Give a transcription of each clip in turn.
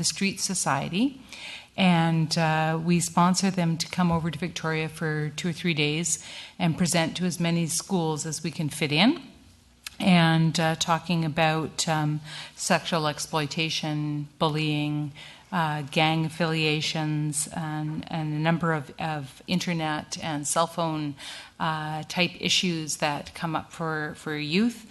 the Street Society. And we sponsor them to come over to Victoria for 2 or 3 days and present to as many schools as we can fit in. And talking about sexual exploitation, bullying, gang affiliations, and a number of internet and cell phone type issues that come up for youth,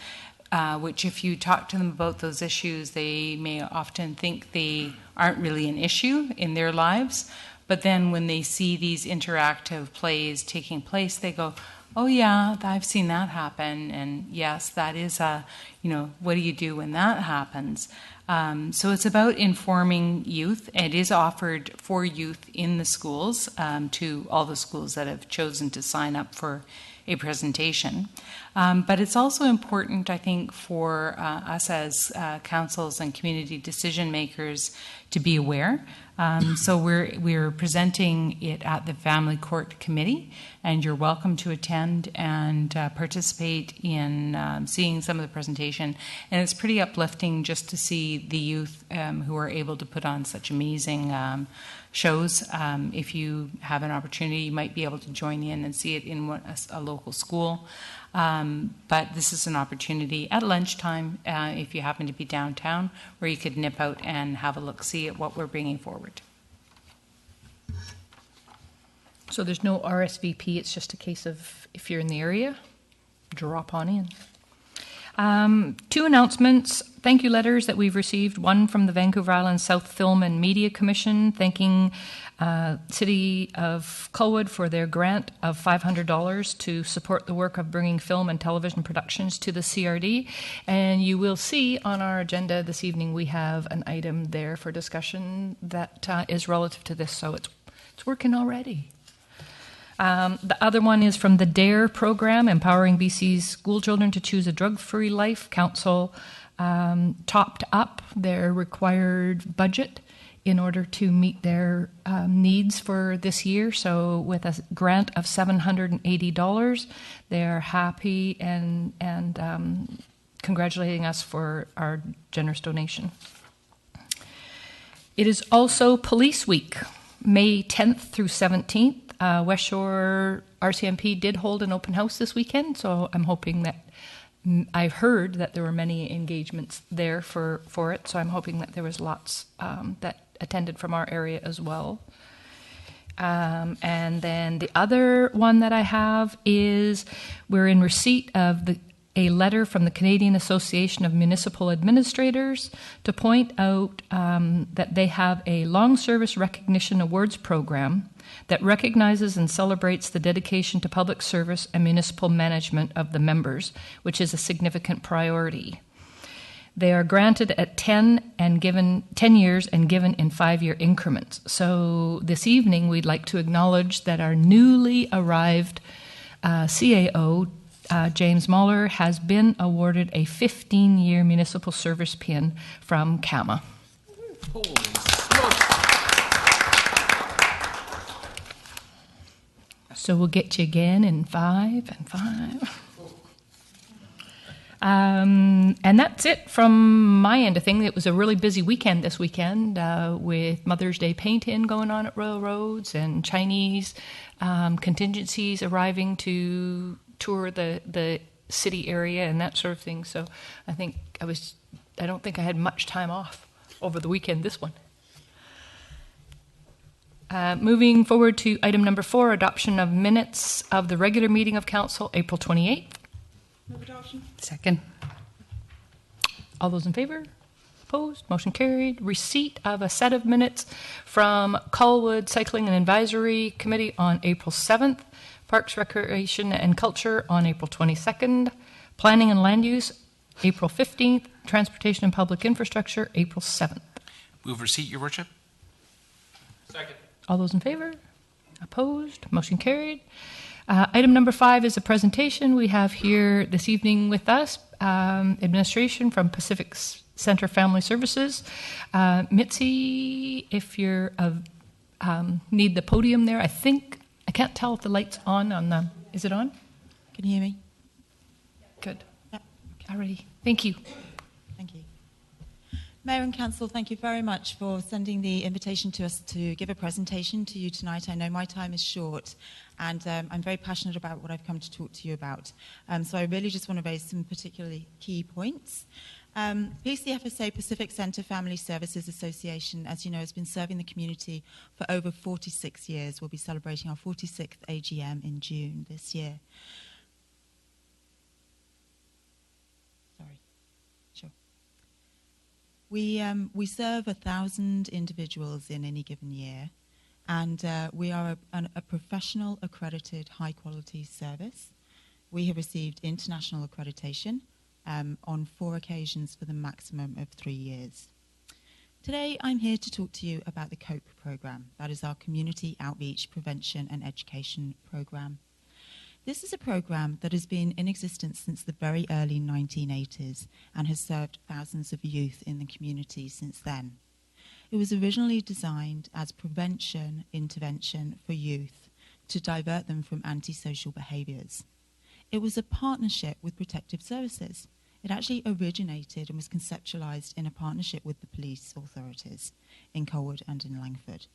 which if you talk to them about those issues, they may often think they aren't really an issue in their lives. But then when they see these interactive plays taking place, they go, oh yeah, I've seen that happen, and yes, that is what do you do when that happens? So it's about informing youth. It is offered for youth in the schools, to all the schools that have chosen to sign up for a presentation. But it's also important, I think, for us as councils and community decision makers to be aware. So we're presenting it at the Family Court Committee, and you're welcome to attend and participate in seeing some of the presentation. And it's pretty uplifting just to see the youth who are able to put on such amazing shows. If you have an opportunity, you might be able to join in and see it in a local school. But this is an opportunity at lunchtime, if you happen to be downtown, where you could nip out and have a look-see at what we're bringing forward. So there's no RSVP, it's just a case of if you're in the area, drop on in. 2 announcements, thank you letters that we've received, one from the Vancouver Island South Film and Media Commission thanking City of Colwood for their grant of $500 to support the work of bringing film and television productions to the CRD. And you will see on our agenda this evening we have an item there for discussion that is relative to this, so it's working already. The other one is from the DARE program, Empowering BC's School Children to Choose a Drug-Free Life. Council topped up their required budget in order to meet their needs for this year. So with a grant of $780, they're happy and congratulating us for our generous donation. It is also Police Week, May 10th through 17th. West Shore RCMP did hold an open house this weekend, so I'm hoping that I've heard that there were many engagements there for it, so I'm hoping that there was lots that attended from our area as well. And then the other one that I have is we're in receipt of a letter from the Canadian Association of Municipal Administrators to point out that they have a long service recognition awards program that recognizes and celebrates the dedication to public service and municipal management of the members, which is a significant priority. They are granted at 10 years and given in 5-year increments. So this evening, we'd like to acknowledge that our newly arrived CAO, James Muller, has been awarded a 15-year municipal service pin from CAMA. Holy smokes. So we'll get you again in 5 and 5. And that's it from my end of things. It was a really busy weekend this weekend with Mother's Day paint-in going on at Royal Roads and Chinese contingencies arriving to tour the city area and that sort of thing. So I don't think I had much time off over the weekend, this one. Moving forward to item number 4, adoption of minutes of the regular meeting of council, April 28th. Move adoption. Second. All those in favor? Opposed? Motion carried. Receipt of a set of minutes from Colwood Cycling and Advisory Committee on April 7th. Parks, Recreation and Culture on April 22nd. Planning and Land Use, April 15th. Transportation and Public Infrastructure, April 7th. Move receipt, Your Worship. Second. All those in favor? Opposed? Motion carried. Item number 5 is a presentation. We have here this evening with us administration from Pacific Center Family Services. Mitzi, if you need the podium there, I can't tell if the light's on the, is it on? Can you hear me? Good. Yeah. Alrighty. Thank you. Thank you. Mayor and Council, thank you very much for sending the invitation to us to give a presentation to you tonight. I know my time is short, and I'm very passionate about what I've come to talk to you about. So I really just want to raise some particularly key points. PCFSA, Pacific Centre Family Services Association, as you know, has been serving the community for over 46 years. We'll be celebrating our 46th AGM in June this year. Sorry. Sure. We serve 1,000 individuals in any given year, and we are a professional accredited high-quality service. We have received international accreditation on 4 occasions for the maximum of 3 years. Today I'm here to talk to you about the COPE programme. That is our Community Outreach, Prevention and Education programme. This is a programme that has been in existence since the very early 1980s and has served thousands of youth in the community since then. It was originally designed as prevention intervention for youth to divert them from antisocial behaviours. It was a partnership with Protective Services. It actually originated and was conceptualised in a partnership with the police authorities in Colwood and in Langford.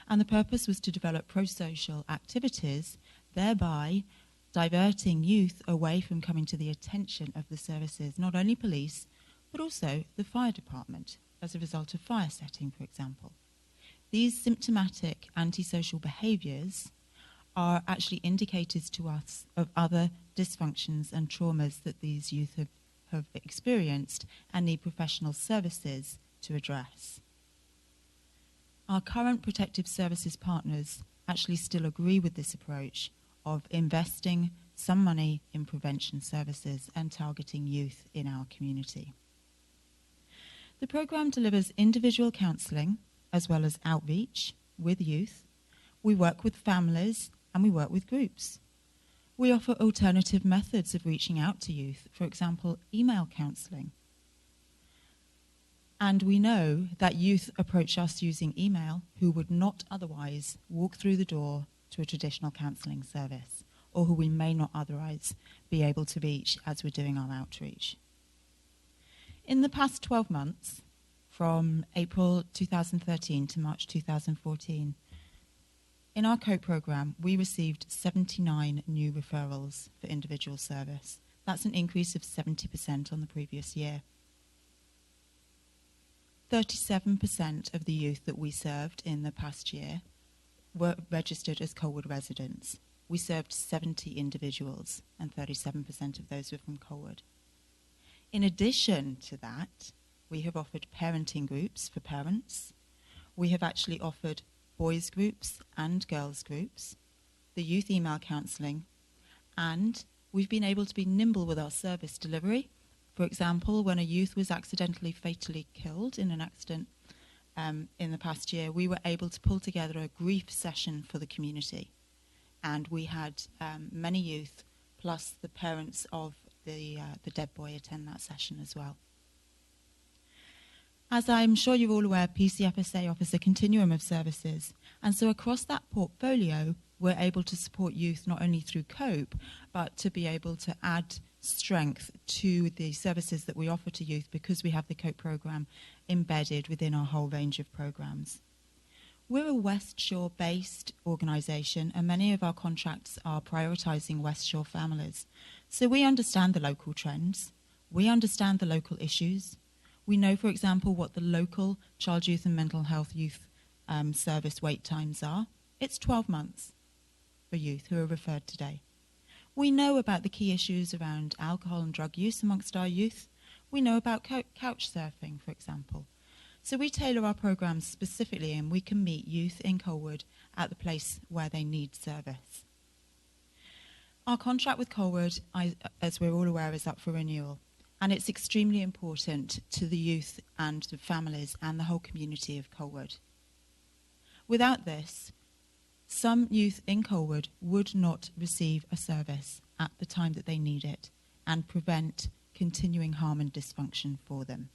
And the purpose was to develop pro-social activities, thereby diverting youth away from coming to the attention of the services, not only police, but also the fire department, as a result of fire setting, for example. These symptomatic antisocial behaviours are actually indicators to us of other dysfunctions and traumas that these youth have experienced and need professional services to address. Our current Protective Services partners actually still agree with this approach of investing some money in prevention services and targeting youth in our community. The programme delivers individual counselling as well as outreach with youth. We work with families and we work with groups. We offer alternative methods of reaching out to youth, for example, email counselling. And we know that youth approach us using email who would not otherwise walk through the door to a traditional counselling service, or who we may not otherwise be able to reach as we're doing our outreach. In the past 12 months, from April 2013 to March 2014, in our COPE programme, we received 79 new referrals for individual service. That's an increase of 70% on the previous year. 37% of the youth that we served in the past year were registered as Colwood residents. We served 70 individuals, and 37% of those were from Colwood. In addition to that, we have offered parenting groups for parents. We have actually offered boys groups and girls groups, the youth email counselling, and we've been able to be nimble with our service delivery. For example, when a youth was accidentally fatally killed in an accident in the past year, we were able to pull together a grief session for the community. And we had many youth, plus the parents of the dead boy, attend that session as well. As I'm sure you're all aware, PCFSA offers a continuum of services. And so across that portfolio, we're able to support youth not only through COPE, but to be able to add strength to the services that we offer to youth because we have the COPE programme embedded within our whole range of programmes. We're a West Shore-based organisation, and many of our contracts are prioritising West Shore families. So we understand the local trends, we understand the local issues. We know, for example, what the local child, youth and mental health youth service wait times are. It's 12 months for youth who are referred today. We know about the key issues around alcohol and drug use amongst our youth. We know about couch surfing, for example. So we tailor our programmes specifically, and we can meet youth in Colwood at the place where they need service. Our contract with Colwood, as we're all aware, is up for renewal, and it's extremely important to the youth and the families and the whole community of Colwood. Without this, some youth in Colwood would not receive a service at the time that they need it and prevent continuing harm and dysfunction for them.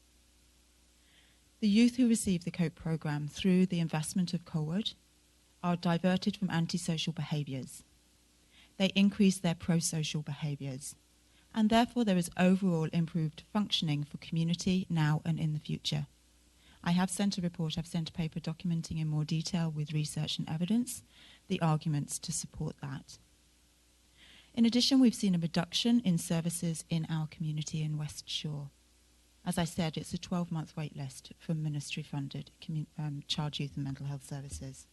The youth who receive the COPE programme through the investment of Colwood are diverted from antisocial behaviours. They increase their pro-social behaviours, and therefore there is overall improved functioning for community now and in the future. I have sent a report, I've sent a paper documenting in more detail with research and evidence the arguments to support that. In addition, we've seen a reduction in services in our community in West Shore. As I said, it's a 12-month wait list for ministry-funded child, youth and mental health services.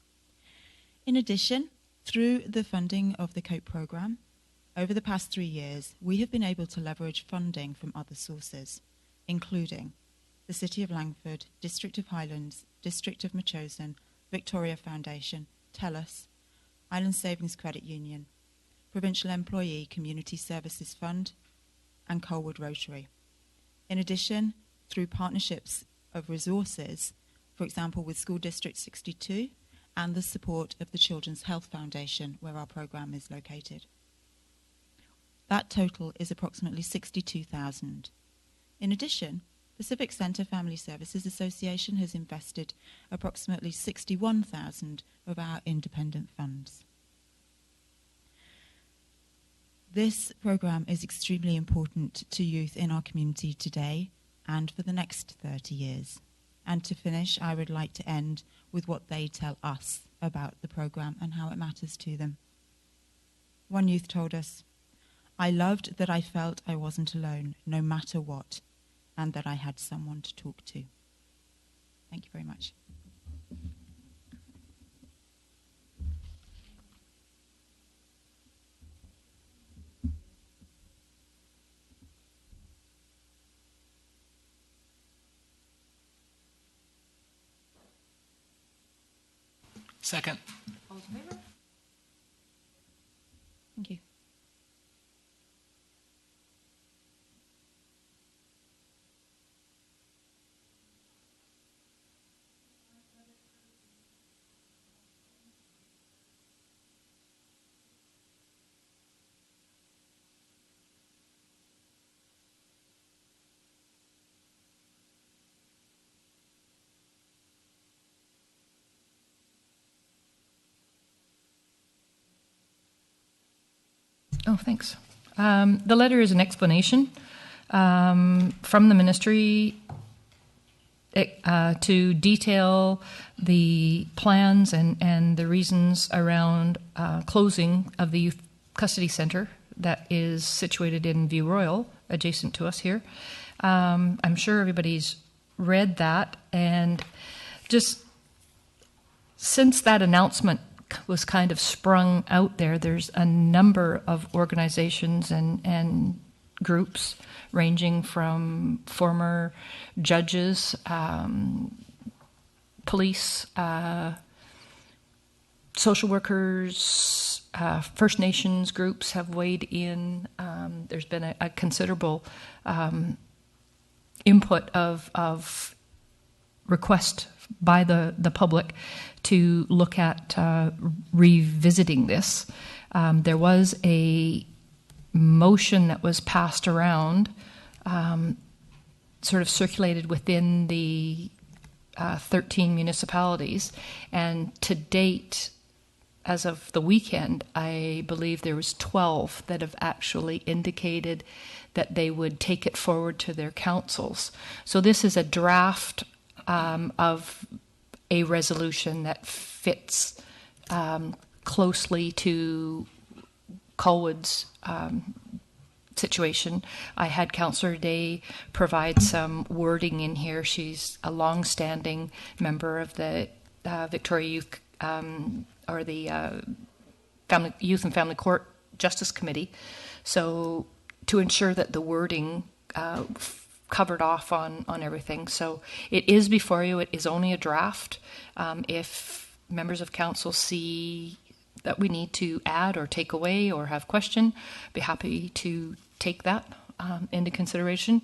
In addition, through the funding of the COPE programme, over the past 3 years, we have been able to leverage funding from other sources, including the City of Langford, District of Highlands, District of Machosen, Victoria Foundation, TELUS, Island Savings Credit Union, Provincial Employee Community Services Fund, and Colwood Rotary. In addition, through partnerships of resources, for example with School District 62, and the support of the Children's Health Foundation, where our programme is located. That total is approximately $62,000. In addition, the Civic Centre Family Services Association has invested approximately $61,000 of our independent funds. This programme is extremely important to youth in our community today and for the next 30 years. And to finish, I would like to end with what they tell us about the programme and how it matters to them. One youth told us, "I loved that I felt I wasn't alone, no matter what, and that I had someone to talk to." Thank you very much. Second. Thank you. Oh, thanks. The letter is an explanation from the ministry to detail the plans and the reasons around closing of the Youth Custody Centre that is situated in View Royal, adjacent to us here. I'm sure everybody's read that, and just since that announcement was kind of sprung out there, there's a number of organizations and groups ranging from former judges, police, social workers, First Nations groups have weighed in. There's been a considerable input of request by the public to look at revisiting this. There was a motion that was passed around, sort of circulated within the 13 municipalities, and to date, as of the weekend, I believe there was 12 that have actually indicated that they would take it forward to their councils. So this is a draft of a resolution that fits closely to Colwood's situation. I had Councillor Day provide some wording in here. She's a long-standing member of the Victoria Youth or the Youth and Family Court Justice Committee. So to ensure that the wording covered off on everything. So it is before you. It is only a draft. If members of council see that we need to add or take away or have question, be happy to take that into consideration.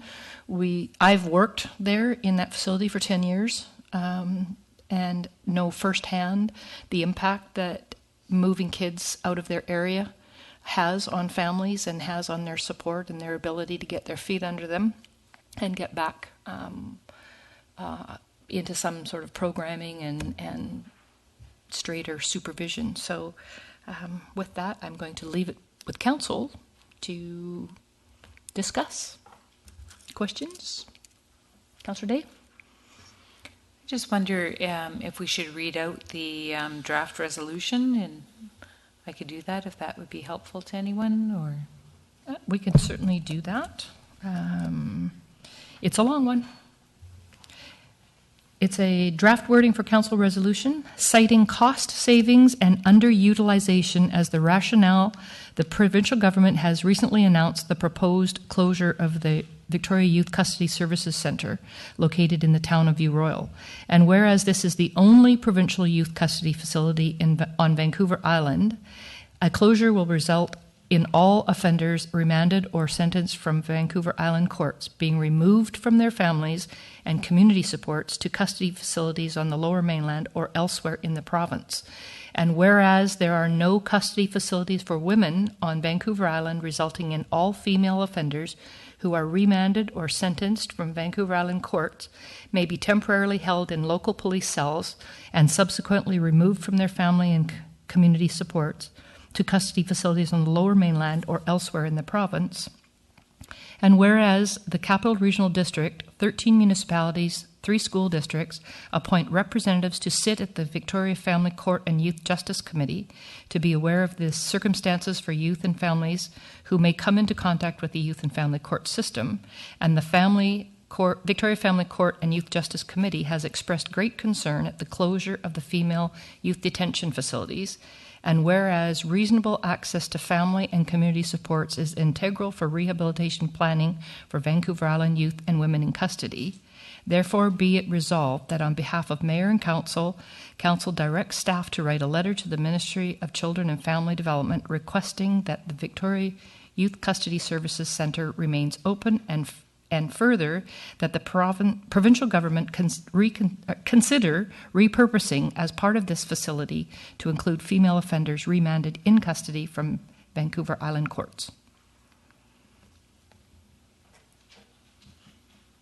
I've worked there in that facility for 10 years and know firsthand the impact that moving kids out of their area has on families and has on their support and their ability to get their feet under them and get back into some sort of programming and straighter supervision. So with that, I'm going to leave it with council to discuss. Questions? Councillor Day? I just wonder if we should read out the draft resolution, and I could do that if that would be helpful to anyone, or We can certainly do that. It's a long one. It's a draft wording for council resolution citing cost savings and underutilization as the rationale. The provincial government has recently announced the proposed closure of the Victoria Youth Custody Services Centre located in the town of View Royal. And whereas this is the only provincial youth custody facility on Vancouver Island, a closure will result in all offenders remanded or sentenced from Vancouver Island courts being removed from their families and community supports to custody facilities on the Lower Mainland or elsewhere in the province. And whereas there are no custody facilities for women on Vancouver Island, resulting in all female offenders who are remanded or sentenced from Vancouver Island courts may be temporarily held in local police cells and subsequently removed from their family and community supports to custody facilities on the Lower Mainland or elsewhere in the province. And whereas the Capital Regional District, 13 municipalities, 3 school districts appoint representatives to sit at the Victoria Family Court and Youth Justice Committee to be aware of the circumstances for youth and families who may come into contact with the Youth and Family Court system, and the Victoria Family Court and Youth Justice Committee has expressed great concern at the closure of the female youth detention facilities. And whereas reasonable access to family and community supports is integral for rehabilitation planning for Vancouver Island youth and women in custody, therefore be it resolved that on behalf of Mayor and Council, Council directs staff to write a letter to the Ministry of Children and Family Development requesting that the Victoria Youth Custody Services Centre remains open, and further, that the provincial government consider repurposing as part of this facility to include female offenders remanded in custody from Vancouver Island courts.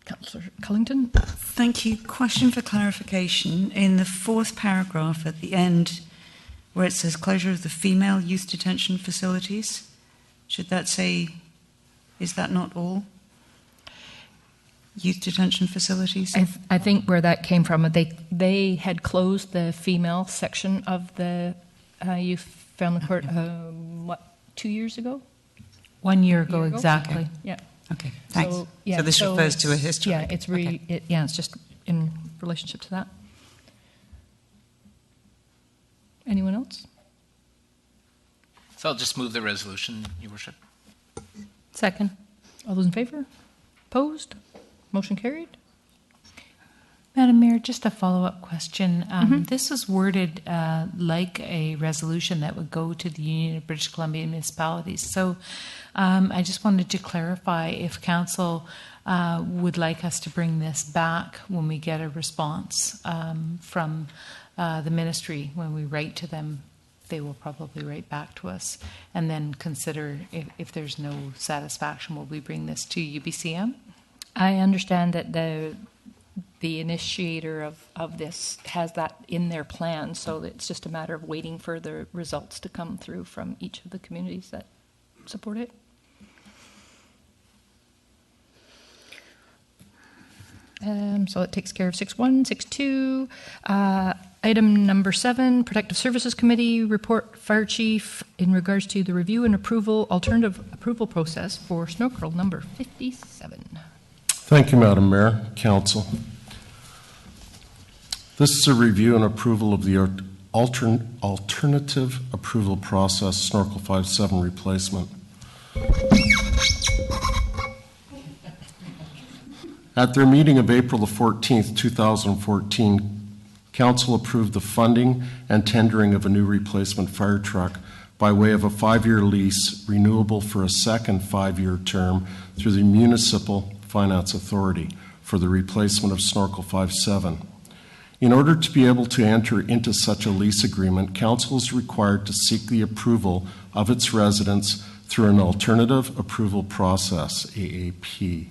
Councillor Cullington. Thank you. Question for clarification. In the 4th paragraph at the end, where it says closure of the female youth detention facilities, should that say, is that not all youth detention facilities? I think where that came from, they had closed the female section of the youth family court, 2 years ago? 1 year ago, exactly. Yeah. Okay, thanks. So, yeah, so this refers to a history. Yeah, it's it's just in relationship to that. Anyone else? So I'll just move the resolution, Your Worship. Second. All those in favor? Opposed? Motion carried. Madam Mayor, just a follow-up question. This is worded like a resolution that would go to the Union of British Columbia Municipalities. So I just wanted to clarify if Council would like us to bring this back when we get a response from the Ministry. When we write to them, they will probably write back to us and then consider if there's no satisfaction, will we bring this to UBCM? I understand that the initiator of this has that in their plan, so it's just a matter of waiting for the results to come through from each of the communities that support it. So it takes care of 6.1, 6.2. Item number 7, Protective Services Committee report, Fire Chief, in regards to the review and approval, alternative approval process for Snorkel number 57. Thank you, Madam Mayor, Council. This is a review and approval of the alternative approval process, Snorkel 57 replacement. At their meeting of April the 14th, 2014, Council approved the funding and tendering of a new replacement fire truck by way of a 5-year lease, renewable for a second 5-year term through the Municipal Finance Authority for the replacement of Snorkel 57. In order to be able to enter into such a lease agreement, Council is required to seek the approval of its residents through an alternative approval process, AAP,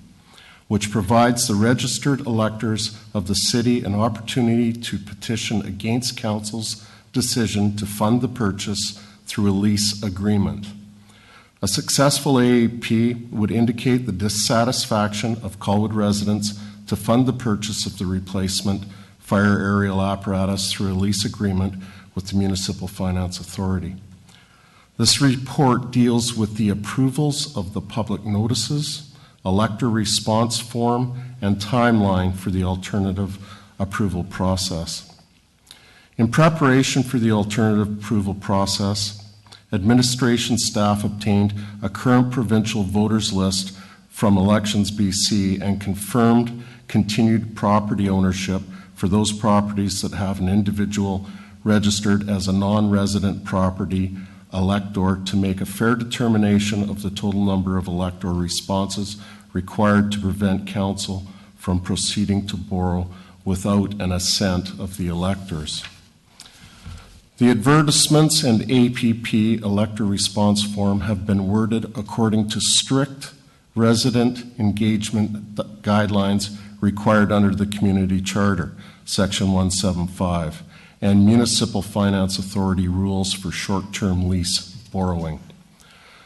which provides the registered electors of the city an opportunity to petition against Council's decision to fund the purchase through a lease agreement. A successful AAP would indicate the dissatisfaction of Colwood residents to fund the purchase of the replacement fire aerial apparatus through a lease agreement with the Municipal Finance Authority. This report deals with the approvals of the public notices, elector response form, and timeline for the alternative approval process. In preparation for the alternative approval process, administration staff obtained a current provincial voters list from Elections BC and confirmed continued property ownership for those properties that have an individual registered as a non-resident property elector to make a fair determination of the total number of elector responses required to prevent council from proceeding to borrow without an assent of the electors. The advertisements and APP elector response form have been worded according to strict resident engagement guidelines required under the Community Charter, Section 175, and Municipal Finance Authority rules for short-term lease borrowing.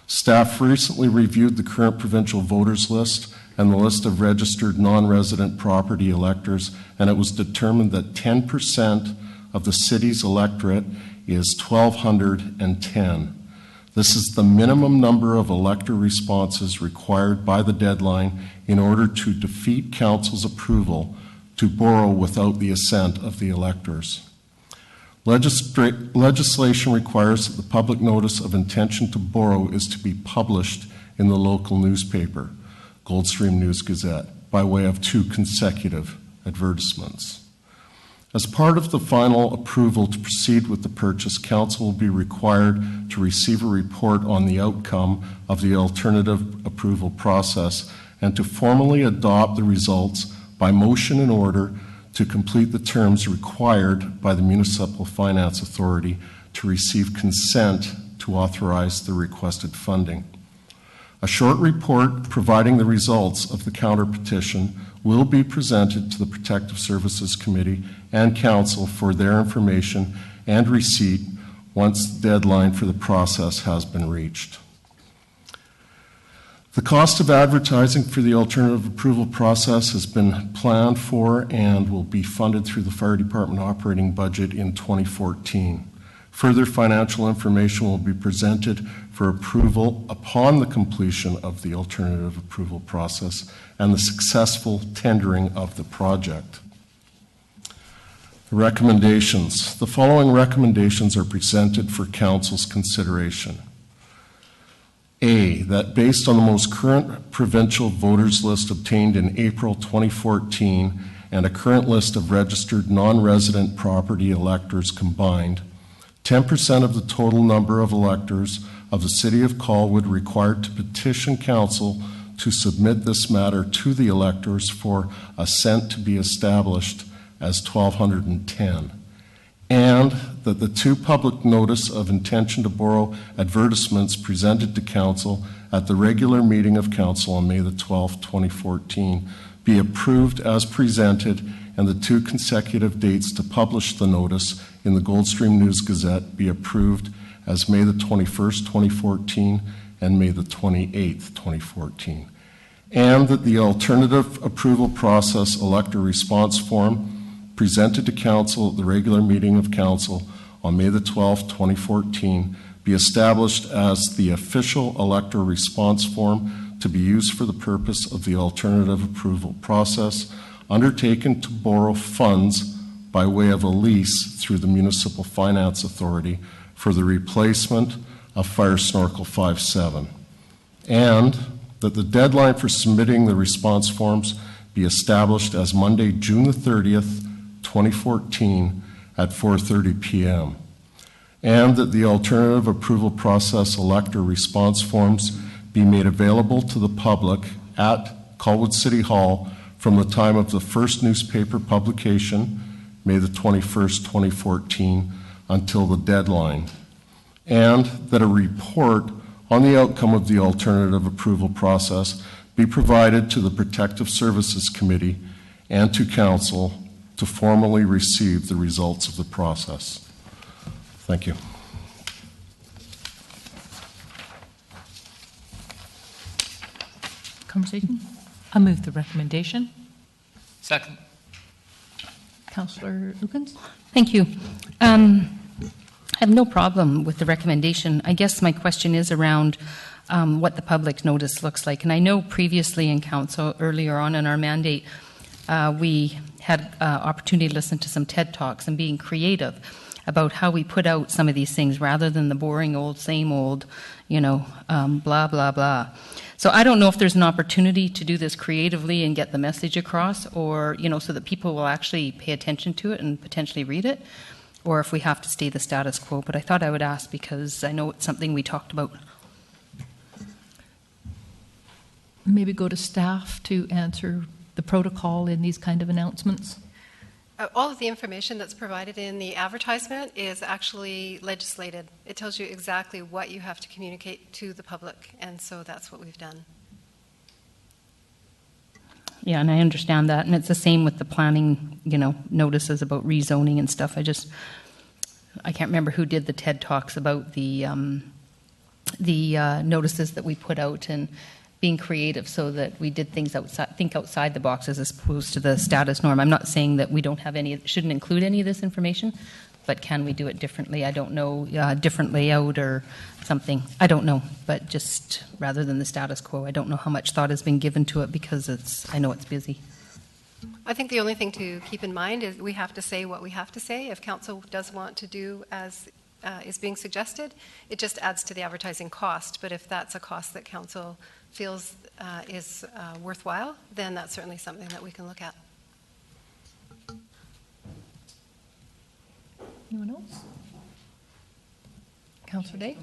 Staff recently reviewed the current provincial voters list and the list of registered non-resident property electors, and it was determined that 10% of the city's electorate is 1,210. This is the minimum number of elector responses required by the deadline in order to defeat council's approval to borrow without the assent of the electors. Legislation requires that the public notice of intention to borrow is to be published in the local newspaper, Goldstream News Gazette, by way of 2 consecutive advertisements. As part of the final approval to proceed with the purchase, council will be required to receive a report on the outcome of the alternative approval process and to formally adopt the results by motion in order to complete the terms required by the Municipal Finance Authority to receive consent to authorize the requested funding. A short report providing the results of the counter petition will be presented to the Protective Services Committee and Council for their information and receipt once the deadline for the process has been reached. The cost of advertising for the alternative approval process has been planned for and will be funded through the Fire Department operating budget in 2014. Further financial information will be presented for approval upon the completion of the alternative approval process and the successful tendering of the project. The recommendations. The following recommendations are presented for Council's consideration. A, that based on the most current provincial voters list obtained in April 2014 and a current list of registered non-resident property electors combined, 10% of the total number of electors of the City of Colwood required to petition Council to submit this matter to the electors for assent to be established as 1,210, and that the 2 public notice of intention to borrow advertisements presented to Council at the regular meeting of Council on May the 12th, 2014, be approved as presented, and the 2 consecutive dates to publish the notice in the Goldstream News Gazette be approved as May the 21st, 2014 and May the 28th, 2014. And that the alternative approval process elector response form presented to Council at the regular meeting of Council on May the 12th, 2014 be established as the official elector response form to be used for the purpose of the alternative approval process undertaken to borrow funds by way of a lease through the Municipal Finance Authority for the replacement of Fire Snorkel 57, and that the deadline for submitting the response forms be established as Monday, June the 30th, 2014 at 4:30 p.m., and that the alternative approval process elector response forms be made available to the public at Colwood City Hall from the time of the first newspaper publication, May the 21st, 2014, until the deadline, and that a report on the outcome of the alternative approval process be provided to the Protective Services Committee and to Council to formally receive the results of the process. Thank you. Conversation? I'll move the recommendation. Second. Councillor Lukens? Thank you. I have no problem with the recommendation. I guess my question is around what the public notice looks like. And I know previously in council, earlier on in our mandate, we had opportunity to listen to some TED Talks and being creative about how we put out some of these things rather than the boring old, same old, blah, blah, blah. So I don't know if there's an opportunity to do this creatively and get the message across, or, so that people will actually pay attention to it and potentially read it, or if we have to stay the status quo. But I thought I would ask because I know it's something we talked about. Maybe go to staff to answer the protocol in these kind of announcements. All of the information that's provided in the advertisement is actually legislated. It tells you exactly what you have to communicate to the public, and so that's what we've done. Yeah, and I understand that, and it's the same with the planning, notices about rezoning and stuff. I can't remember who did the TED Talks about the notices that we put out and being creative so that we did things outside the boxes as opposed to the status norm. I'm not saying that we don't have shouldn't include any of this information, but can we do it differently? I don't know, different layout or something. I don't know, but just rather than the status quo, I don't know how much thought has been given to it because I know it's busy. I think the only thing to keep in mind is we have to say what we have to say. If council does want to do as is being suggested, it just adds to the advertising cost. But if that's a cost that council feels is worthwhile, then that's certainly something that we can look at. Anyone else? Councillor Day?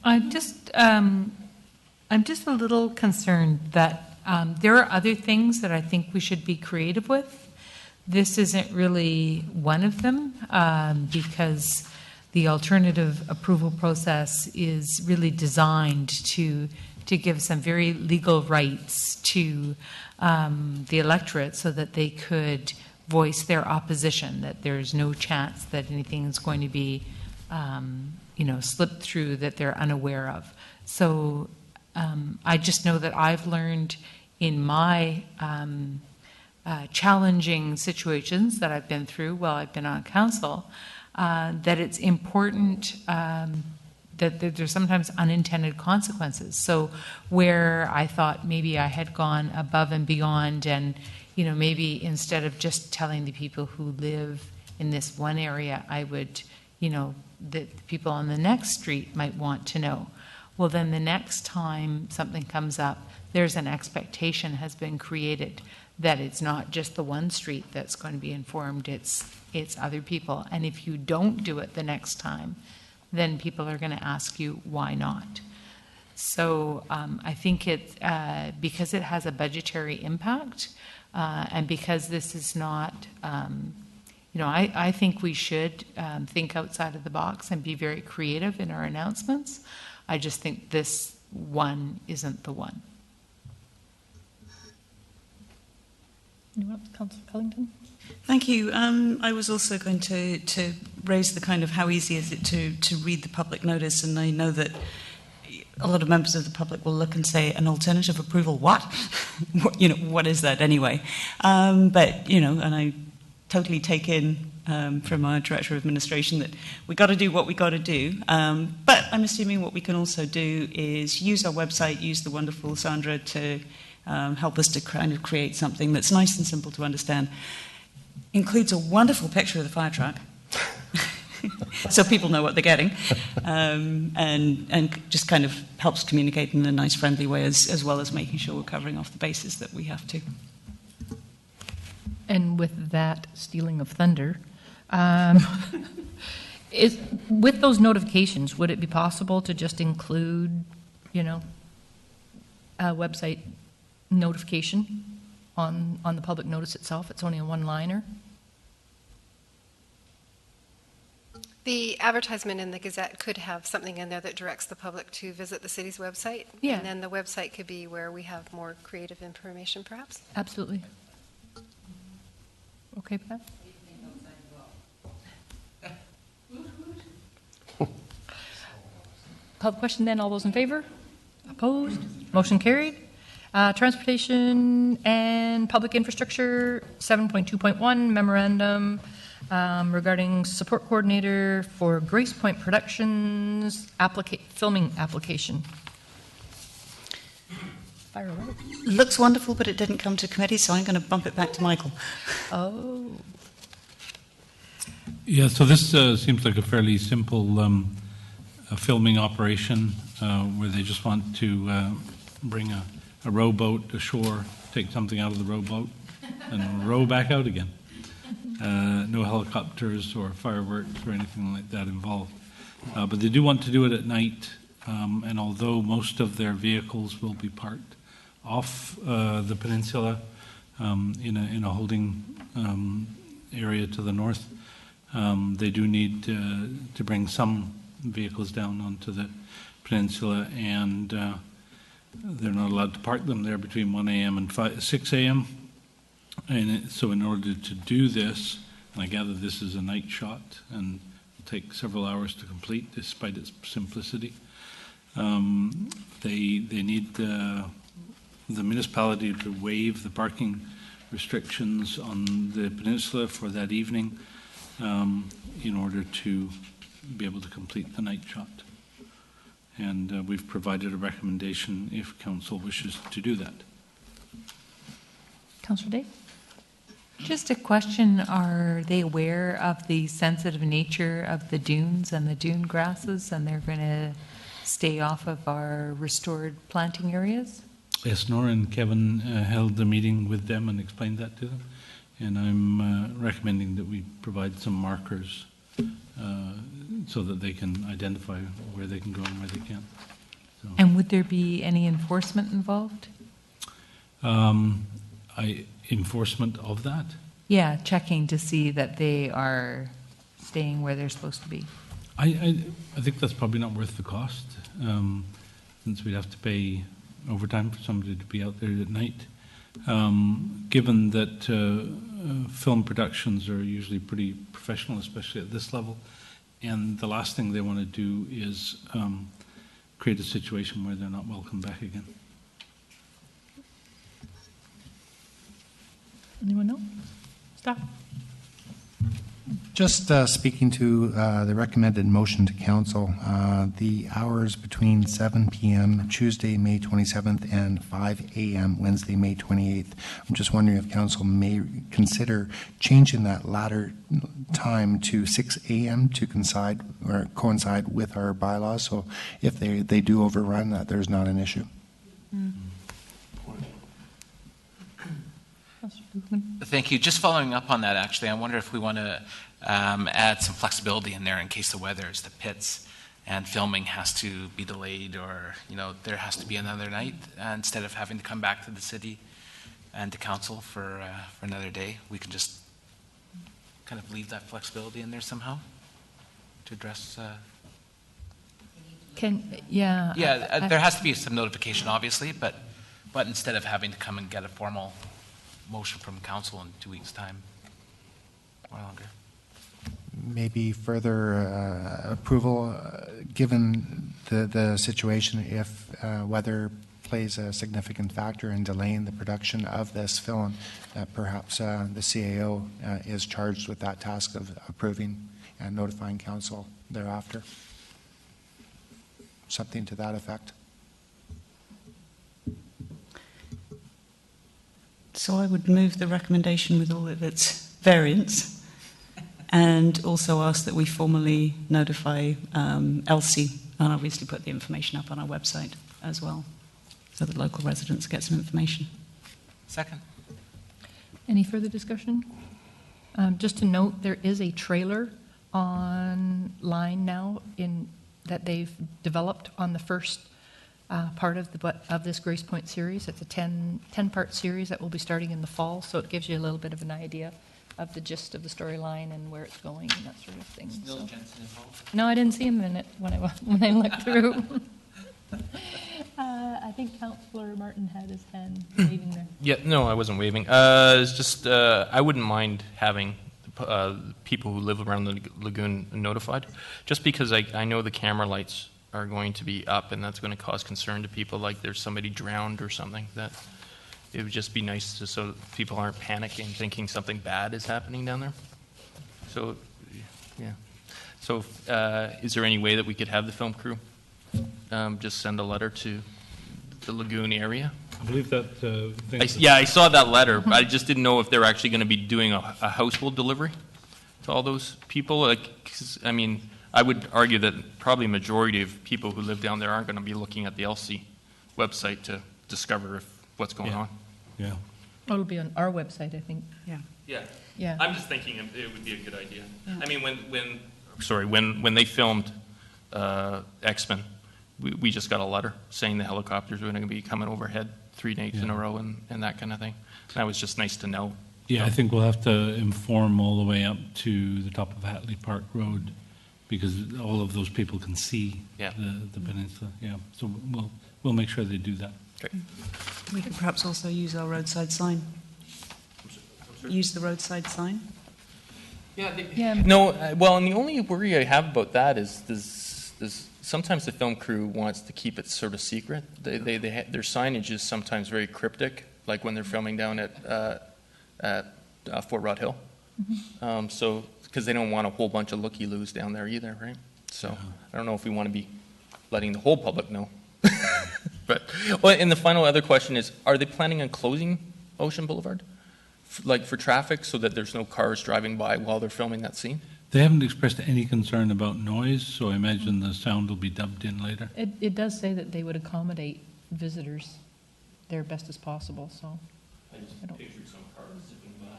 I'm just a little concerned that there are other things that I think we should be creative with. This isn't really one of them because the alternative approval process is really designed to give some very legal rights to the electorate so that they could voice their opposition, that there's no chance that anything is going to be slipped through that they're unaware of. So I just know that I've learned in my challenging situations that I've been through while I've been on council, that it's important that there's sometimes unintended consequences. So where I thought maybe I had gone above and beyond and, maybe instead of just telling the people who live in this one area, I would, that the people on the next street might want to know. Well, then the next time something comes up, there's an expectation has been created that it's not just the one street that's going to be informed, it's other people. And if you don't do it the next time, then people are going to ask you why not. So I think because it has a budgetary impact and because this is not, I think we should think outside of the box and be very creative in our announcements. I just think this one isn't the one. Anyone else? Councillor Cullington? Thank you. I was also going to raise the kind of how easy is it to read the public notice, and I know that a lot of members of the public will look and say, an alternative approval, what? What is that anyway? And I totally take in from our Director of Administration that we got to do what we got to do. But I'm assuming what we can also do is use our website, use the wonderful Sandra to help us to kind of create something that's nice and simple to understand. Includes a wonderful picture of the fire truck, so people know what they're getting, and just kind of helps communicate in a nice, friendly way, as well as making sure we're covering off the bases that we have to. And with that stealing of thunder, with those notifications, would it be possible to just include, a website notification on the public notice itself? It's only a one-liner. The advertisement in the Gazette could have something in there that directs the public to visit the city's website. Yeah. And then the website could be where we have more creative information, perhaps. Absolutely. Okay, Pat? Call the question then. All those in favor? Opposed? Motion carried. Transportation and public infrastructure, 7.2.1 memorandum regarding support coordinator for Grace Point Productions filming application. Fire away. Looks wonderful, but it didn't come to committee, so I'm going to bump it back to Michael. Oh. Yeah, so this seems like a fairly simple filming operation where they just want to bring a rowboat ashore, take something out of the rowboat, and row back out again. No helicopters or fireworks or anything like that involved. But they do want to do it at night, and although most of their vehicles will be parked off the peninsula in a holding area to the north, they do need to bring some vehicles down onto the peninsula, and they're not allowed to park them there between 1 a.m. and 6 a.m. And so in order to do this, and I gather this is a night shot and will take several hours to complete despite its simplicity, they need the municipality to waive the parking restrictions on the peninsula for that evening in order to be able to complete the night shot. And we've provided a recommendation if council wishes to do that. Councillor Day? Just a question, are they aware of the sensitive nature of the dunes and the dune grasses, and they're going to stay off of our restored planting areas? Yes, Nora and Kevin held a meeting with them and explained that to them. And I'm recommending that we provide some markers so that they can identify where they can go and where they can't. So, And would there be any enforcement involved? Enforcement of that? Yeah, checking to see that they are staying where they're supposed to be. I think that's probably not worth the cost, since we'd have to pay overtime for somebody to be out there at night. Given that film productions are usually pretty professional, especially at this level, and the last thing they want to do is create a situation where they're not welcome back again. Anyone else? Stop. Just speaking to the recommended motion to council, the hours between 7 p.m. Tuesday, May 27th and 5 a.m. Wednesday, May 28th. I'm just wondering if council may consider changing that latter time to 6 a.m. to coincide with our bylaws. So if they do overrun that, there's not an issue. Thank you. Just following up on that, actually, I wonder if we want to add some flexibility in there in case the weather is the pits and filming has to be delayed, or there has to be another night instead of having to come back to the city and to council for another day. We can just kind of leave that flexibility in there somehow to address. There has to be some notification, obviously, but instead of having to come and get a formal motion from council in 2 weeks' time or longer. Maybe further approval, given the situation, if weather plays a significant factor in delaying the production of this film, perhaps the CAO is charged with that task of approving and notifying council thereafter. Something to that effect. So I would move the recommendation with all of its variants, and also ask that we formally notify Elsie, and obviously put the information up on our website as well, so that local residents get some information. Second. Any further discussion? Just to note, there is a trailer online now that they've developed on the first part of this Grace Point series. It's a 10-part series that will be starting in the fall, so it gives you a little bit of an idea of the gist of the storyline and where it's going and that sort of thing. Neil Jensen involved? No, I didn't see him in it when I looked through. I think Councillor Martin had his hand waving there. Yeah, no, I wasn't waving. It's just I wouldn't mind having people who live around the lagoon notified, just because I know the camera lights are going to be up, and that's going to cause concern to people, like there's somebody drowned or something, that it would just be nice to, so people aren't panicking, thinking something bad is happening down there. So, yeah. So, is there any way that we could have the film crew just send a letter to the lagoon area? I believe that thing. I saw that letter. I just didn't know if they're actually going to be doing a household delivery to all those people. Like, 'cause, I mean, I would argue that probably majority of people who live down there aren't going to be looking at the LC website to discover what's going on. Yeah. It'll be on our website, I think. Yeah. Yeah. I'm just thinking it would be a good idea. Yeah. I mean, when they filmed X-Men, we just got a letter saying the helicopters were going to be coming overhead 3 nights in a row and that kind of thing. And that was just nice to know. Yeah, I think we'll have to inform all the way up to the top of Hatley Park Road, because all of those people can see the peninsula. Yeah, so we'll make sure they do that. Okay. We could perhaps also use our roadside sign. Use the roadside sign. No, well, and the only worry I have about that is sometimes the film crew wants to keep it sort of secret. Their signage is sometimes very cryptic, like when they're filming down at Fort Rod Hill. Mm-hmm. So, because they don't want a whole bunch of looky-loos down there either, right? So, I don't know if we want to be letting the whole public know. But, and the final other question is, are they planning on closing Ocean Boulevard? Like for traffic, so that there's no cars driving by while they're filming that scene? They haven't expressed any concern about noise, so I imagine the sound will be dubbed in later. It does say that they would accommodate visitors there best as possible, so. I just pictured some cars zipping by.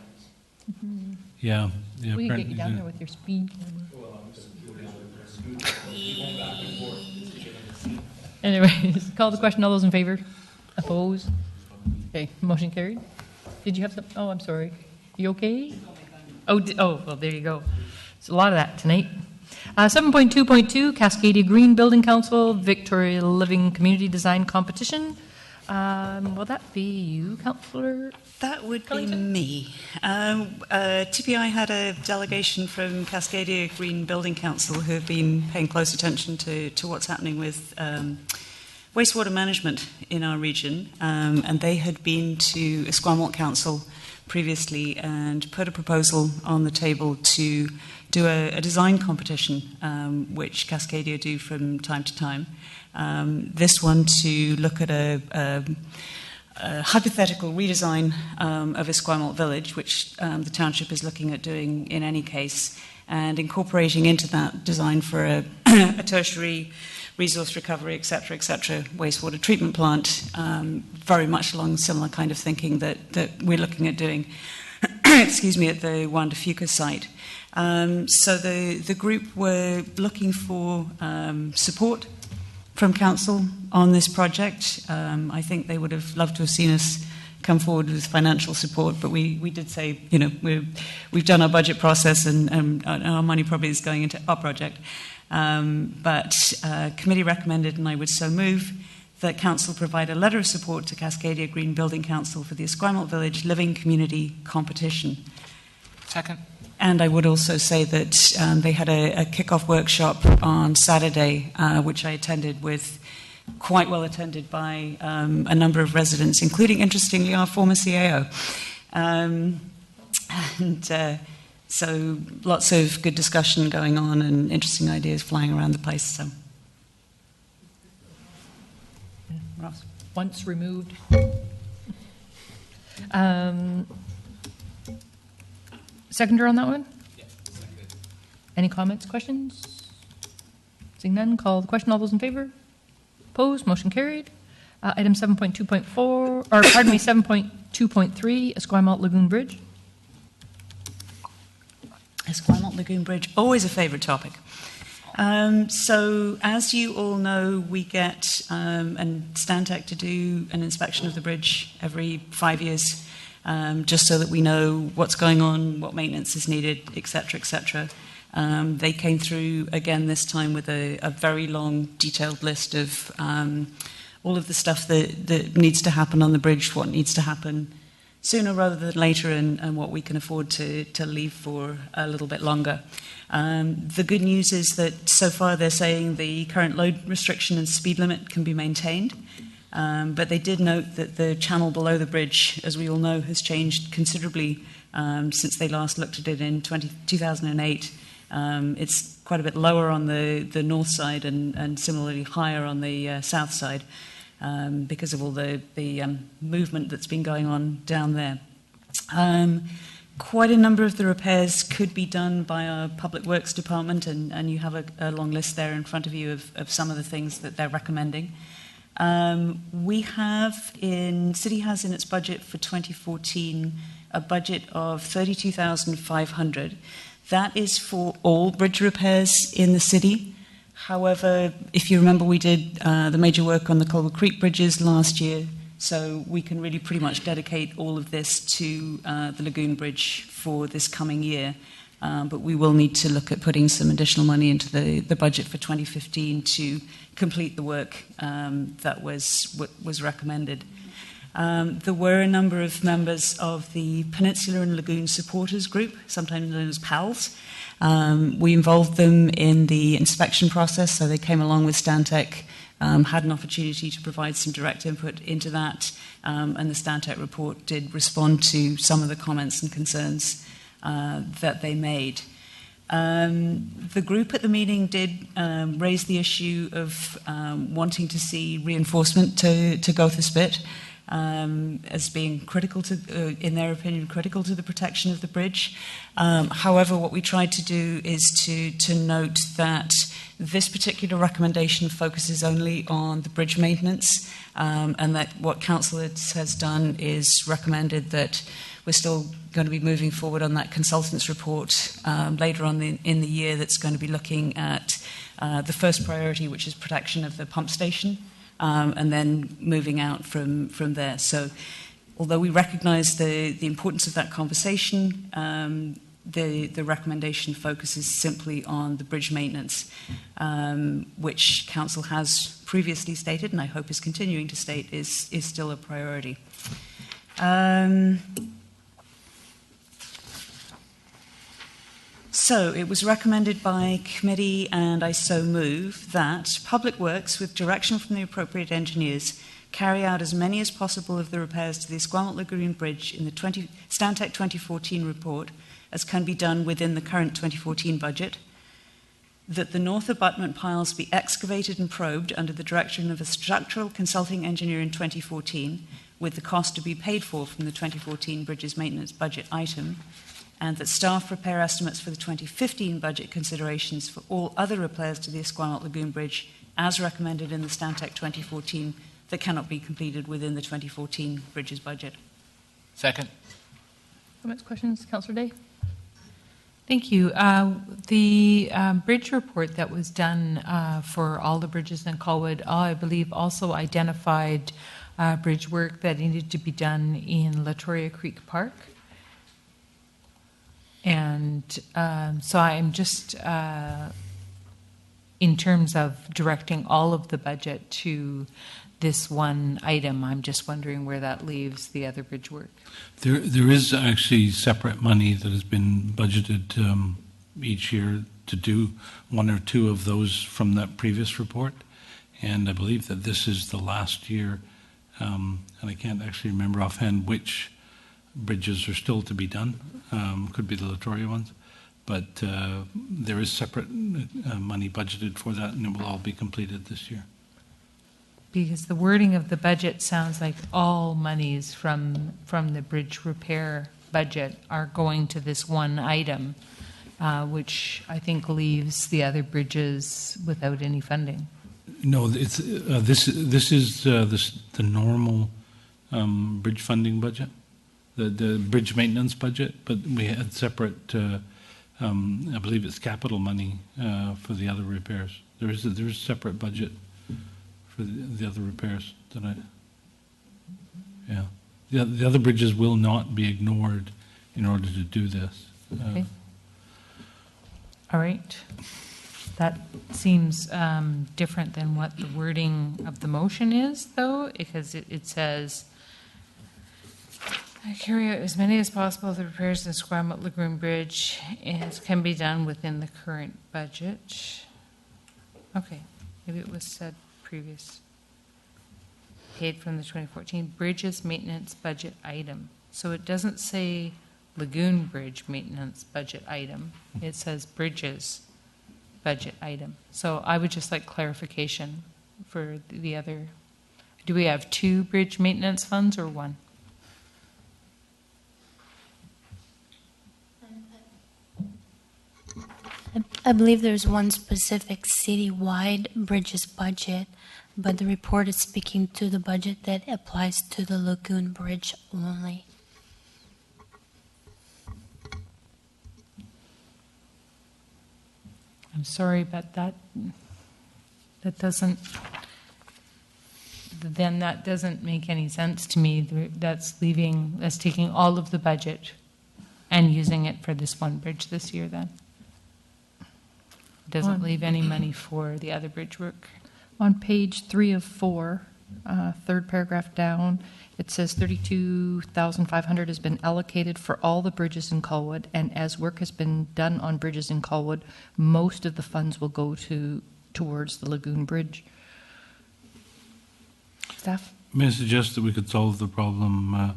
Mm-hmm. Yeah. We can get you down there with your speed camera. Well, I'm just going back and forth. Anyways, call the question. All those in favor? Opposed? Okay, motion carried. Did you have some? Oh, I'm sorry. You okay? Oh, well, there you go. It's a lot of that tonight. 7.2.2, Cascadia Green Building Council, Victoria Living Community Design Competition. Will that be you, Councillor? That would be me. TPI had a delegation from Cascadia Green Building Council who have been paying close attention to what's happening with wastewater management in our region, and they had been to Esquimalt Council previously and put a proposal on the table to do a design competition, which Cascadia do from time to time. This one to look at a hypothetical redesign of Esquimalt Village, which the township is looking at doing in any case, and incorporating into that design for a tertiary resource recovery, etc., wastewater treatment plant, very much along similar kind of thinking that we're looking at doing, excuse me, at the Juan de Fuca site. So the group were looking for support from council on this project. I think they would have loved to have seen us come forward with financial support, but we did say, you know, we've done our budget process and our money probably is going into our project. But committee recommended, and I would so move, that council provide a letter of support to Cascadia Green Building Council for the Esquimalt Village Living Community Competition. Second. And I would also say that they had a kick-off workshop on Saturday, which I attended with, quite well attended by a number of residents, including, interestingly, our former CAO. So lots of good discussion going on and interesting ideas flying around the place. So, Ross, once removed. Seconder on that one? Yeah, seconded. Any comments, questions? Seeing none, call the question. All those in favor? Opposed? Motion carried. Item 7.2.4, or pardon me, 7.2.3, Esquimalt Lagoon Bridge. Esquimalt Lagoon Bridge, always a favourite topic. So, as you all know, we get and Stantec to do an inspection of the bridge every 5 years, just so that we know what's going on, what maintenance is needed, etc., etc. They came through again this time with a very long, detailed list of all of the stuff that needs to happen on the bridge, what needs to happen sooner rather than later, and what we can afford to leave for a little bit longer. The good news is that so far they're saying the current load restriction and speed limit can be maintained, but they did note that the channel below the bridge, as we all know, has changed considerably since they last looked at it in 2008. It's quite a bit lower on the north side and similarly higher on the south side because of all the movement that's been going on down there. Quite a number of the repairs could be done by our Public Works Department, and you have a long list there in front of you of some of the things that they're recommending. City has in its budget for 2014 a budget of $32,500. That is for all bridge repairs in the city. However, if you remember, we did the major work on the Culver Creek bridges last year, so we can really pretty much dedicate all of this to the Lagoon Bridge for this coming year. But we will need to look at putting some additional money into the budget for 2015 to complete the work that was recommended. There were a number of members of the Peninsula and Lagoon Supporters Group, sometimes known as PALS. We involved them in the inspection process, so they came along with Stantec, had an opportunity to provide some direct input into that, and the Stantec report did respond to some of the comments and concerns that they made. The group at the meeting did raise the issue of wanting to see reinforcement to Gotha Spit as being critical to, in their opinion, critical to the protection of the bridge. However, what we tried to do is to note that this particular recommendation focuses only on the bridge maintenance, and that what Council has done is recommended that we're still going to be moving forward on that consultant's report later on in the year that's going to be looking at the first priority, which is protection of the pump station, and then moving out from there. So although we recognise the importance of that conversation, the recommendation focuses simply on the bridge maintenance, which Council has previously stated, and I hope is continuing to state, is still a priority. So it was recommended by committee, and I so move, that Public Works, with direction from the appropriate engineers, carry out as many as possible of the repairs to the Esquamot Lagoon Bridge in the Stantec 2014 report as can be done within the current 2014 budget, that the north abutment piles be excavated and probed under the direction of a structural consulting engineer in 2014, with the cost to be paid for from the 2014 Bridges Maintenance budget item, and that staff prepare estimates for the 2015 budget considerations for all other repairs to the Esquamot Lagoon Bridge as recommended in the Stantec 2014 that cannot be completed within the 2014 Bridges budget. Second. Comments, questions? Councillor Day? Thank you. The bridge report that was done for all the bridges in Colwood, I believe, also identified bridge work that needed to be done in Latoria Creek Park. And so I'm just, in terms of directing all of the budget to this one item, I'm just wondering where that leaves the other bridge work. There is actually separate money that has been budgeted each year to do one or two of those from that previous report. And I believe that this is the last year, and I can't actually remember offhand which bridges are still to be done. Could be the Latoria ones. But there is separate money budgeted for that, and it will all be completed this year. Because the wording of the budget sounds like all monies from the bridge repair budget are going to this one item, which I think leaves the other bridges without any funding. No, it's this is the normal bridge funding budget, the bridge maintenance budget, but we had separate. I believe it's capital money for the other repairs. There is a separate budget for the other repairs that the other bridges will not be ignored in order to do this. Okay. All right. That seems different than what the wording of the motion is, though, because it says Carry out as many as possible of the repairs in Squamish Lagoon Bridge as can be done within the current budget. Okay, maybe it was said previous. Paid from the 2014 Bridges Maintenance Budget item. So it doesn't say Lagoon Bridge Maintenance Budget item. It says Bridges Budget item. So I would just like clarification for the other. Do we have 2 bridge maintenance funds or 1? I believe there's one specific citywide bridges budget, but the report is speaking to the budget that applies to the Lagoon Bridge only. I'm sorry, but that doesn't, then that doesn't make any sense to me. That's taking all of the budget and using it for this one bridge this year then. Doesn't leave any money for the other bridge work. On page 3 of 4, third paragraph down, it says 32,500 has been allocated for all the bridges in Colwood, and as work has been done on bridges in Colwood, most of the funds will go towards the Lagoon Bridge. Staff? May I suggest that we could solve the problem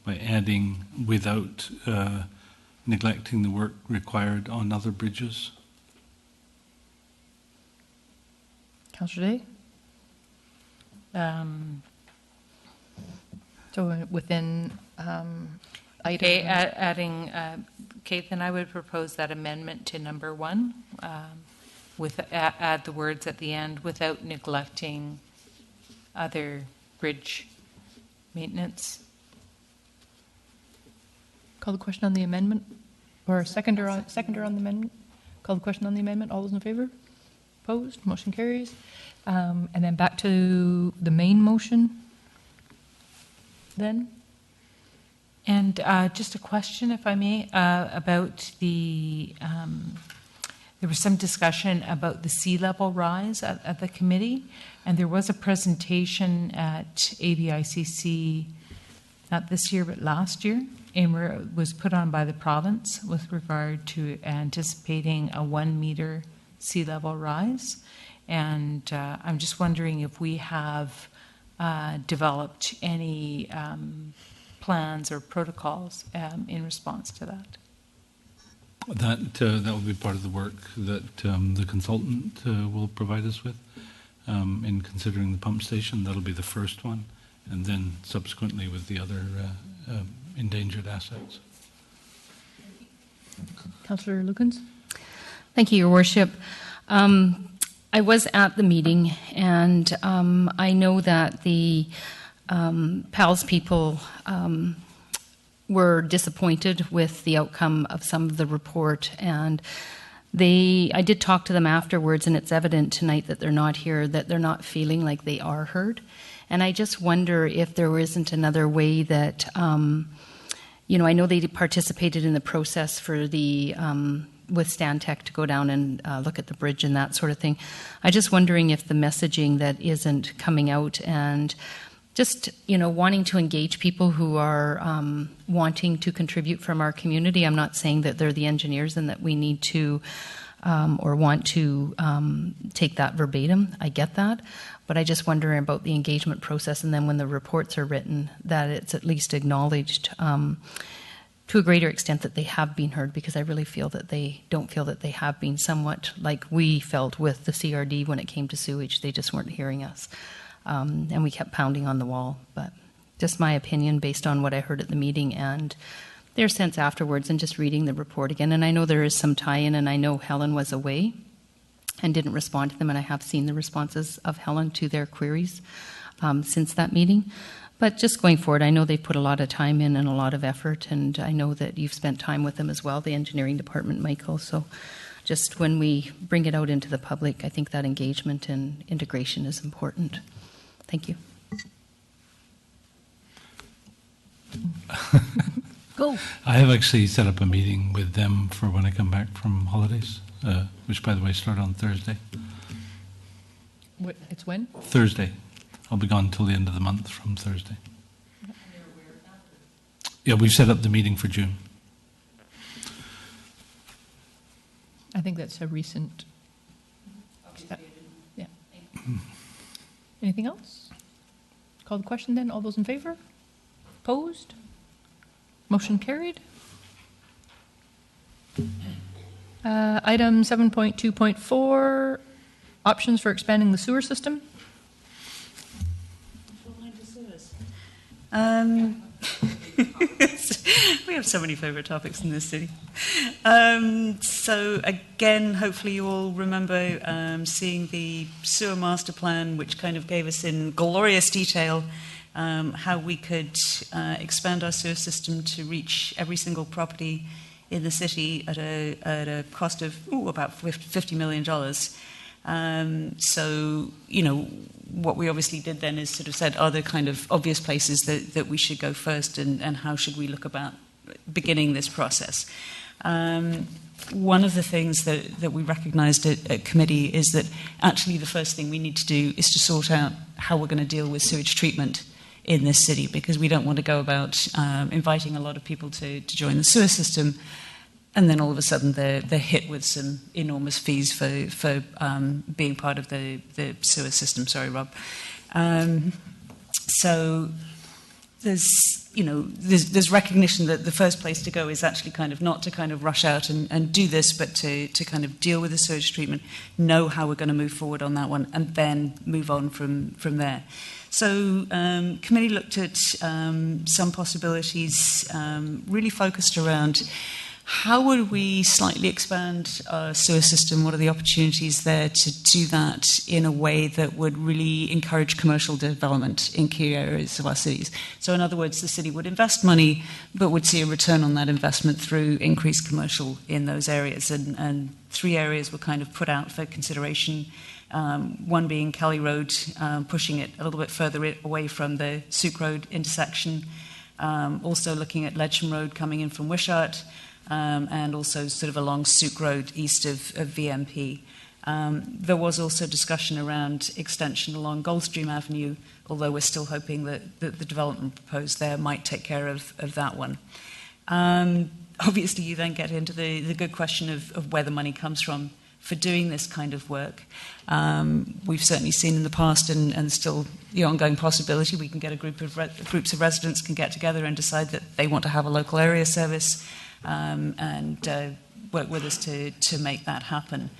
by adding without neglecting the work required on other bridges? Councillor Day? So within item... Okay, adding, Kate, then I would propose that amendment to number 1, add the words at the end, without neglecting other bridge maintenance. Call the question on the amendment? Or seconder on the amendment? Call the question on the amendment. All those in favor? Opposed? Motion carries. And then back to the main motion then. And just a question, if I may, about the, there was some discussion about the sea level rise at the committee, and there was a presentation at ABICC, not this year, but last year, and it was put on by the province with regard to anticipating a 1 meter sea level rise. And I'm just wondering if we have developed any plans or protocols in response to that. That will be part of the work that the consultant will provide us with in considering the pump station. That'll be the first one, and then subsequently with the other endangered assets. Councillor Lukens? Thank you, Your Worship. I was at the meeting, and I know that the PALS people were disappointed with the outcome of some of the report, and I did talk to them afterwards, and it's evident tonight that they're not here, that they're not feeling like they are heard. And I just wonder if there isn't another way that, I know they participated in the process for the with Stantec to go down and look at the bridge and that sort of thing. I'm just wondering if the messaging that isn't coming out and just, wanting to engage people who are wanting to contribute from our community. I'm not saying that they're the engineers and that we need to or want to take that verbatim. I get that. But I just wonder about the engagement process, and then when the reports are written, that it's at least acknowledged to a greater extent that they have been heard, because I really feel that they don't feel that they have been, somewhat like we felt with the CRD when it came to sewage. They just weren't hearing us. And we kept pounding on the wall. But just my opinion based on what I heard at the meeting and their sense afterwards, and just reading the report again. And I know there is some tie-in, and I know Helen was away and didn't respond to them, and I have seen the responses of Helen to their queries since that meeting. But just going forward, I know they put a lot of time in and a lot of effort, and I know that you've spent time with them as well, the engineering department, Michael. So just when we bring it out into the public, I think that engagement and integration is important. Thank you. Go. I have actually set up a meeting with them for when I come back from holidays, which, by the way, start on Thursday. It's when? Thursday. I'll be gone till the end of the month from Thursday. Yeah, we've set up the meeting for June. I think that's a recent. Yeah. Anything else? Call the question then. All those in favor? Opposed? Motion carried. Item 7.2.4, options for expanding the sewer system. We have so many favourite topics in this city. So again, hopefully you all remember seeing the sewer master plan, which kind of gave us in glorious detail how we could expand our sewer system to reach every single property in the city at a cost of about $50 million. So, you know, what we obviously did then is sort of said, are there kind of obvious places that we should go first, and how should we look about beginning this process? One of the things that we recognised at committee is that actually the first thing we need to do is to sort out how we're going to deal with sewage treatment in this city, because we don't want to go about inviting a lot of people to join the sewer system, and then all of a sudden they're hit with some enormous fees for being part of the sewer system. Sorry, Rob. So there's recognition that the first place to go is actually kind of not to kind of rush out and do this, but to kind of deal with the sewage treatment, know how we're going to move forward on that one, and then move on from there. So committee looked at some possibilities, really focused around how would we slightly expand our sewer system? What are the opportunities there to do that in a way that would really encourage commercial development in key areas of our cities? So in other words, the city would invest money, but would see a return on that investment through increased commercial in those areas. And three areas were kind of put out for consideration. One being Kelly Road, pushing it a little bit further away from the Souk Road intersection. Also looking at Ledsham Road coming in from Wishart. And also sort of along Souk Road east of VMP. There was also discussion around extension along Goldstream Avenue, although we're still hoping that the development proposed there might take care of that one. Obviously, you then get into the good question of where the money comes from for doing this kind of work. We've certainly seen in the past, and still the ongoing possibility, we can get a groups of residents can get together and decide that they want to have a local area service, and work with us to make that happen.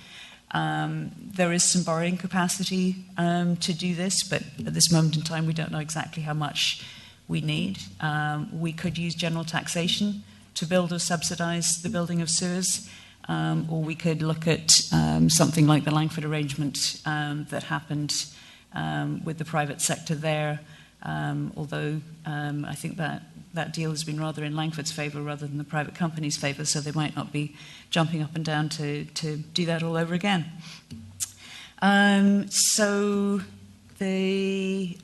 There is some borrowing capacity to do this, but at this moment in time we don't know exactly how much we need. We could use general taxation to build or subsidise the building of sewers, or we could look at something like the Langford arrangement that happened with the private sector there, although I think that deal has been rather in Langford's favour rather than the private company's favour, so they might not be jumping up and down to do that all over again. So the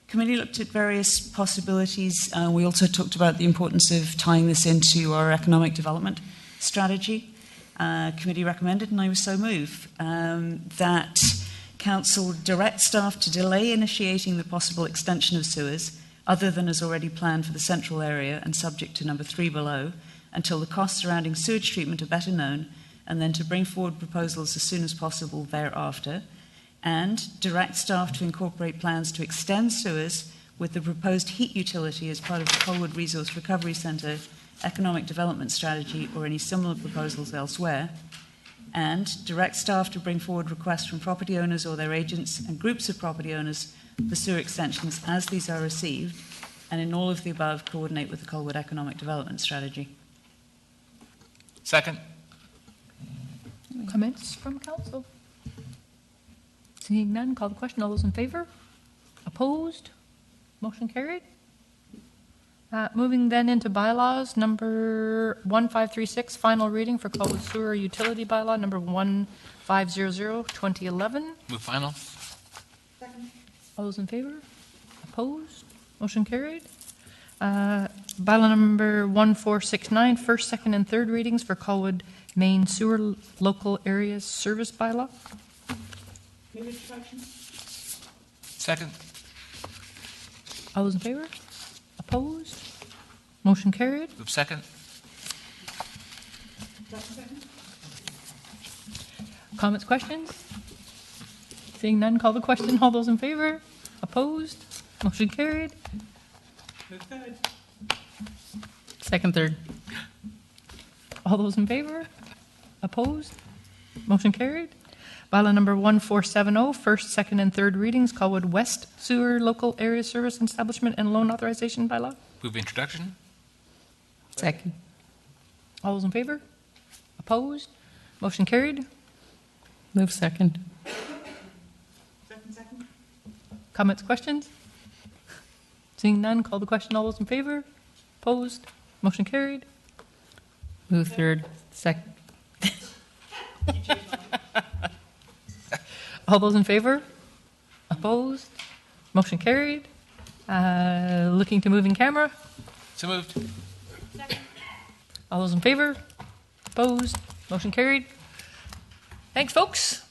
committee looked at various possibilities. We also talked about the importance of tying this into our economic development strategy. Committee recommended, and I was so moved, that Council direct staff to delay initiating the possible extension of sewers other than as already planned for the central area and subject to number 3 below, until the costs surrounding sewage treatment are better known, and then to bring forward proposals as soon as possible thereafter, and direct staff to incorporate plans to extend sewers with the proposed heat utility as part of the Colwood Resource Recovery Centre economic development strategy or any similar proposals elsewhere, and direct staff to bring forward requests from property owners or their agents and groups of property owners for sewer extensions as these are received, and in all of the above, coordinate with the Colwood Economic Development Strategy. Second. Comments from council? Seeing none, call the question. All those in favour? Opposed? Motion carried. Moving then into bylaws, number 1536, final reading for Colwood Sewer Utility Bylaw, number 1500, 2011. Move final. Second. All those in favour? Opposed? Motion carried. Bylaw number 1469, first, second, and third readings for Colwood Main Sewer Local Areas Service Bylaw. Move introduction. Second. All those in favour? Opposed? Motion carried. Move second. Comments, questions? Seeing none, call the question. All those in favor? Opposed? Motion carried. Second, third. All those in favor? Opposed? Motion carried. Bylaw number 1470, first, second, and third readings, Colwood West Sewer Local Area Service Establishment and Loan Authorization Bylaw. Move introduction. Second. All those in favor? Opposed? Motion carried. Move second. Comments, questions? Seeing none, call the question. All those in favor? Opposed? Motion carried. Move third. Second. All those in favor? Opposed? Motion carried. Looking to move in camera? So moved. All those in favor? Opposed? Motion carried. Thanks, folks.